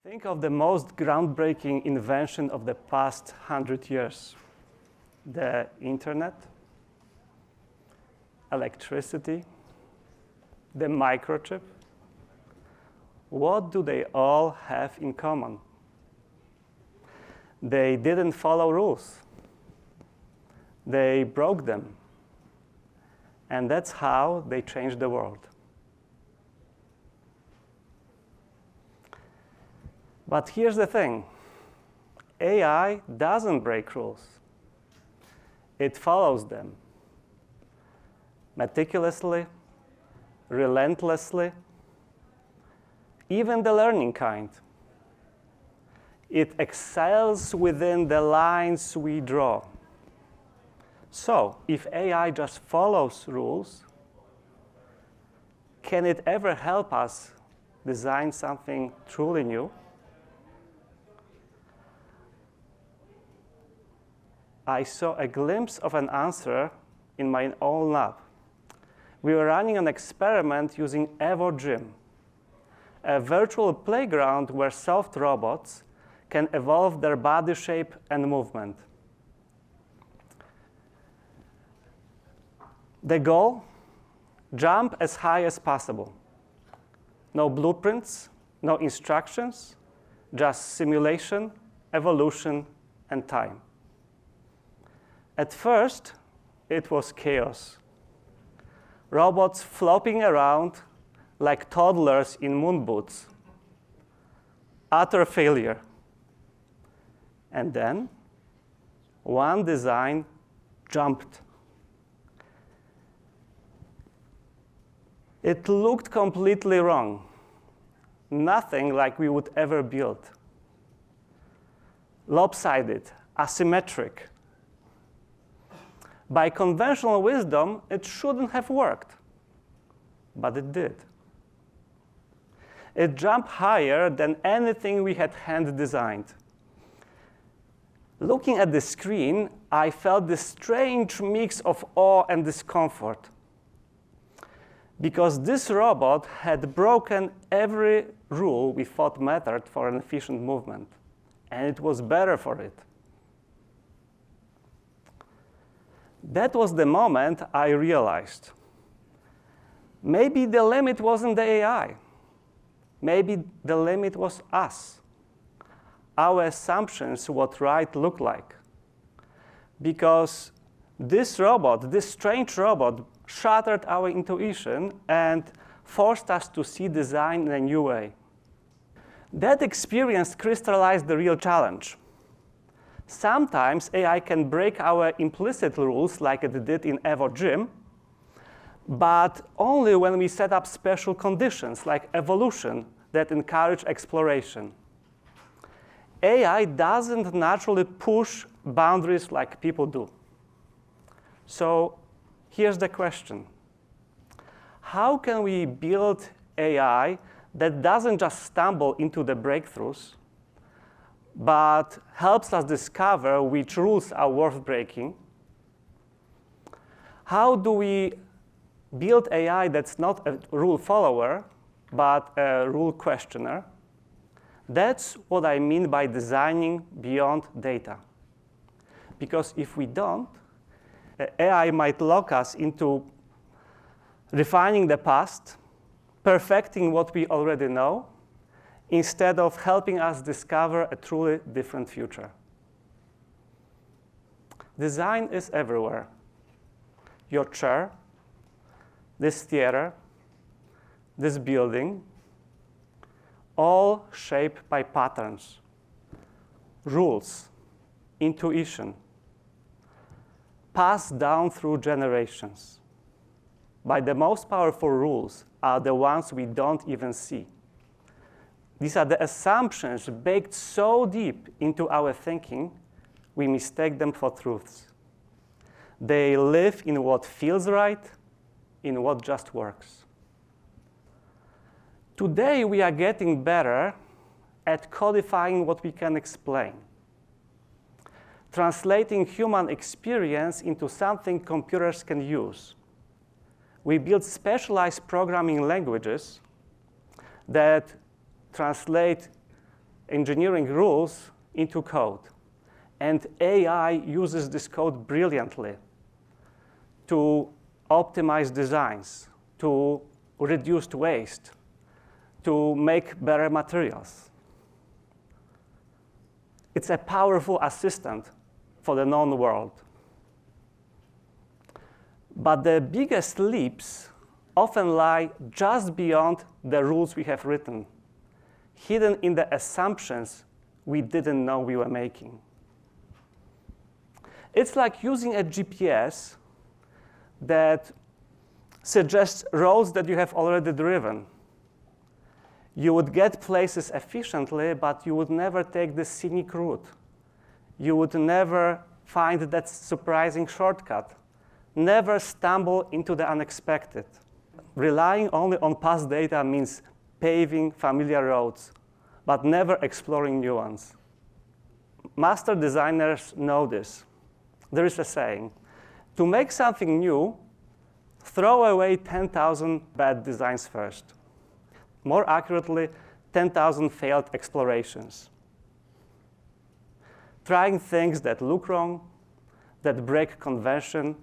Think of the most groundbreaking invention of the past 100 years. The internet, electricity, the microchip. What do they all have in common? They didn't follow rules. They broke them. And that's how they changed the world. But here's the thing. AI doesn't break rules. It follows them meticulously, relentlessly, even the learning kind. It excels within the lines we draw. So, if AI just follows rules, can it ever help us design something truly new? I saw a glimpse of an answer in my own lab. We were running an experiment using EvoGym, a virtual playground where soft robots can evolve their body shape and movement. The goal? Jump as high as possible. No blueprints, no instructions, just simulation, evolution, and time. At first, it was chaos. Robots flopping around like toddlers in moon boots. Utter failure. And then, one design jumped. It looked completely wrong. Nothing like we would ever build. Lopsided, asymmetric. By conventional wisdom, it shouldn't have worked, but it did. It jumped higher than anything we had hand-designed. Looking at the screen, I felt this strange mix of awe and discomfort, because this robot had broken every rule we thought mattered for an efficient movement, and it was better for it. That was the moment I realized maybe the limit wasn't the AI. Maybe the limit was us, our assumptions what right looked like. Because this robot, this strange robot, shattered our intuition and forced us to see design in a new way. That experience crystallized the real challenge. Sometimes AI can break our implicit rules like it did in EvoGym, but only when we set up special conditions like evolution that encourage exploration. AI doesn't naturally push boundaries like people do. So here's the question. How can we build AI that doesn't just stumble into the breakthroughs, but helps us discover which rules are worth breaking? How do we build AI that's not a rule follower, but a rule questioner? That's what I mean by designing beyond data. Because if we don't, AI might lock us into refining the past, perfecting what we already know, instead of helping us discover a truly different future. Design is everywhere. Your chair, this theater, this building, all shaped by patterns, rules, intuition, passed down through generations. But the most powerful rules are the ones we don't even see. These are the assumptions baked so deep into our thinking, we mistake them for truths. They live in what feels right, in what just works. Today, we are getting better at codifying what we can explain, translating human experience into something computers can use. We build specialized programming languages that translate engineering rules into code. And AI uses this code brilliantly to optimize designs, to reduce waste, to make better materials. It's a powerful assistant for the known world. But the biggest leaps often lie just beyond the rules we have written, hidden in the assumptions we didn't know we were making. It's like using a GPS that suggests roads that you have already driven. You would get places efficiently, but you would never take the scenic route. You would never find that surprising shortcut, never stumble into the unexpected. Relying only on past data means paving familiar roads, but never exploring new ones. Master designers know this. There is a saying, to make something new, throw away 10,000 bad designs first. More accurately, 10,000 failed explorations. Trying things that look wrong, that break convention,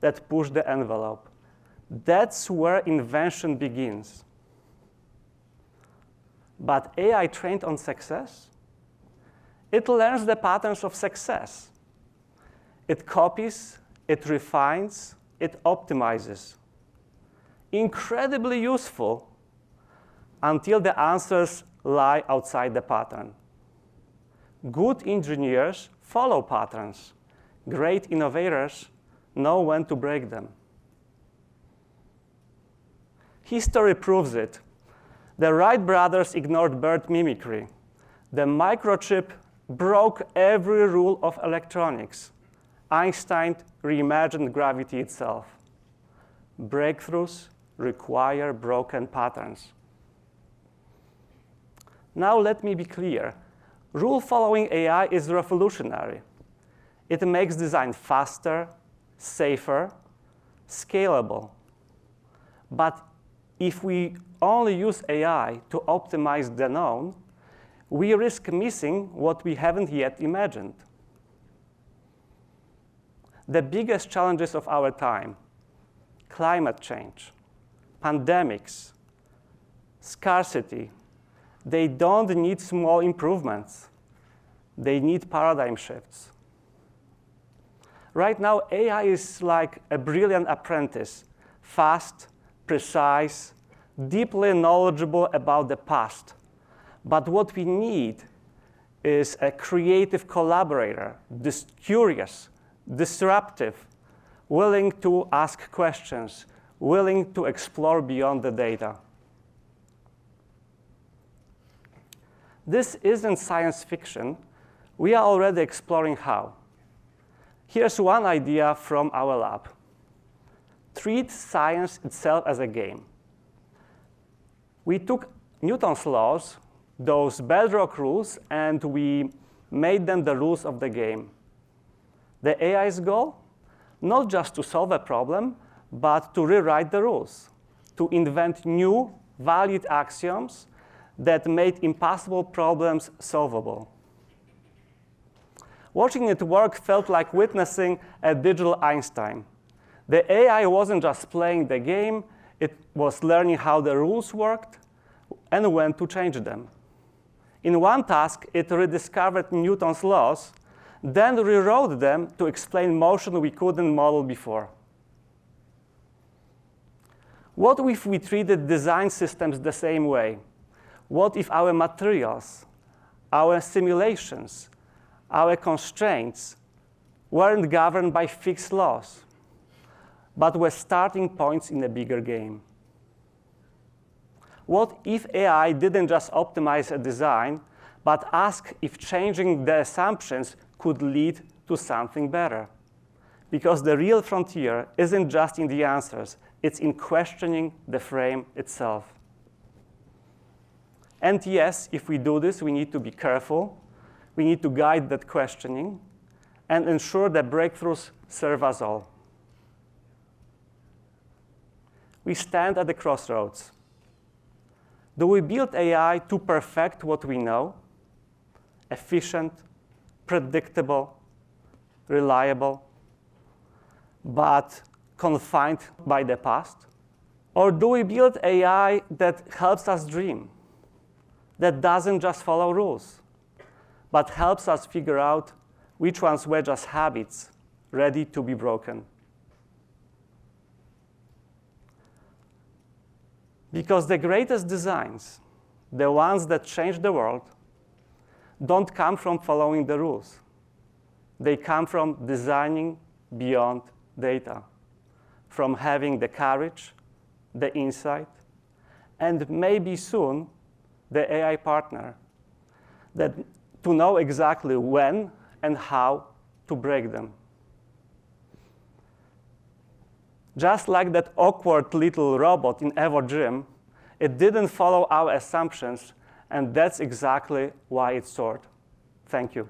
that push the envelope. That's where invention begins. But AI trained on success, it learns the patterns of success. It copies, it refines, it optimizes. Incredibly useful until the answers lie outside the pattern. Good engineers follow patterns. Great innovators know when to break them. History proves it. The Wright brothers ignored bird mimicry. The microchip broke every rule of electronics. Einstein reimagined gravity itself. Breakthroughs require broken patterns. Now let me be clear. Rule-following AI is revolutionary. It makes design faster, safer, scalable. But if we only use AI to optimize the known, we risk missing what we haven't yet imagined. The biggest challenges of our time, climate change, pandemics, scarcity, they don't need small improvements. They need paradigm shifts. Right now, AI is like a brilliant apprentice, fast, precise, deeply knowledgeable about the past. But what we need is a creative collaborator, curious, disruptive, willing to ask questions, willing to explore beyond the data. This isn't science fiction. We are already exploring how. Here's one idea from our lab. Treat science itself as a game. We took Newton's laws, those bedrock rules, and we made them the rules of the game. The AI's goal? Not just to solve a problem, but to rewrite the rules, to invent new, valid axioms that made impossible problems solvable. Watching it work felt like witnessing a digital Einstein. The AI wasn't just playing the game, it was learning how the rules worked and when to change them. In one task, it rediscovered Newton's laws, then rewrote them to explain motion we couldn't model before. What if we treated design systems the same way? What if our materials, our simulations, our constraints weren't governed by fixed laws, but were starting points in a bigger game? What if AI didn't just optimize a design, but ask if changing the assumptions could lead to something better? Because the real frontier isn't just in the answers, it's in questioning the frame itself. And yes, if we do this, we need to be careful. We need to guide that questioning and ensure that breakthroughs serve us all. We stand at the crossroads. Do we build AI to perfect what we know, efficient, predictable, reliable, but confined by the past? Or do we build AI that helps us dream, that doesn't just follow rules, but helps us figure out which ones were just habits ready to be broken? Because the greatest designs, the ones that change the world, don't come from following the rules. They come from designing beyond data, from having the courage, the insight, and maybe soon the AI partner that to know exactly when and how to break them. Just like that awkward little robot in Evo Gym, it didn't follow our assumptions, and that's exactly why it soared. Thank you.